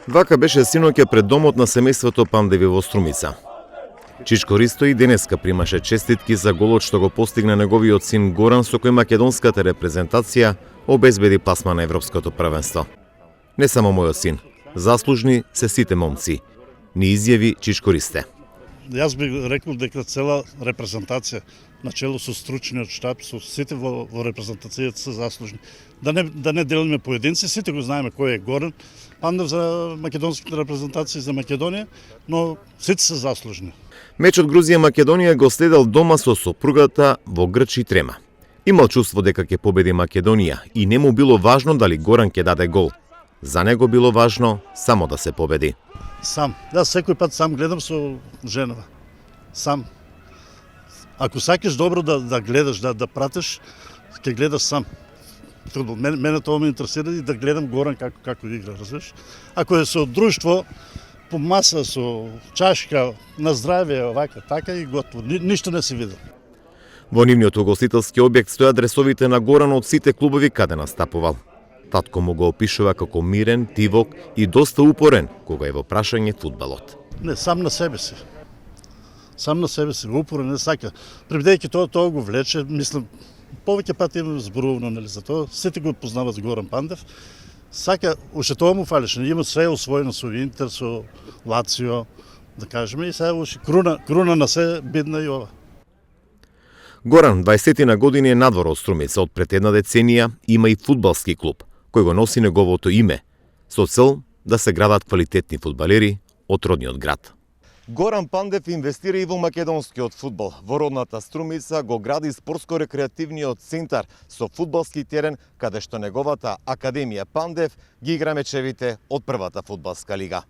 Вака беше синоќа пред домот на семејството Пандеви во Струмица. Чичко Ристо и денеска примаше честитки за голот што го постигна неговиот син Горан, со кој македонската репрезентација обезбеди пласма на Европското првенство. Не само мојот син, заслужни се сите момци, ни изјави Чичко Ристе. Јас би рекол дека цела репрезентација начело со стручниот штаб, со сите во репрезентацијата се заслужни. Да не делиме поединци, сите го знаеме кој е Горан Пандев за македонските репрезентации за Македонија, но сите се заслужни. Мечот Грузија-Македонија го следел дома со сопругата во грч и трема. Имал чувство дека ќе победи Македонија и не му било важно дали Горан ќе даде гол. За него било важно само да се победи. Сам. Јас секој пат сам гледам со женава. Сам. Ако сакаш добро да гледаш, да пратиш, ќе гледаш сам. Мене тоа ме интересира и да гледам Горан како игра, разбираш? Ако е со друштво, по маса, со чашка, на здравие, овака, така и готово. Ништо не се видел. Во нивниот угостителски објект стојат дресовите на Горан од сите клубови каде настапувал. Татко му го опишува како мирен, тивок и доста упорен кога е во прашање фудбалот. Не, сам на себе си. Сам на себе си, упорен, не сака. Прибедејќи тоа го влече, мислам, повеќе пати имаме зборувано, нели, за тоа. Сите го познават Горан Пандев. Сака, уште тоа му фалеше, има све освоено со Интер, со Лацио, да кажеме, и сега уште круна на се бидна и ова. Горан, 20 на години, е надвор од Струмица. Од пред една деценија има и фудбалски клуб, кој го носи неговото име, со цел да се градат квалитетни фудбалери од родниот град. Горан Пандев инвестира и во македонскиот фудбал. Во родната Струмица го гради спортско-рекреативниот центар со фудбалски терен, каде што неговата Академија Пандев ги игра мечевите од првата фудбалска лига.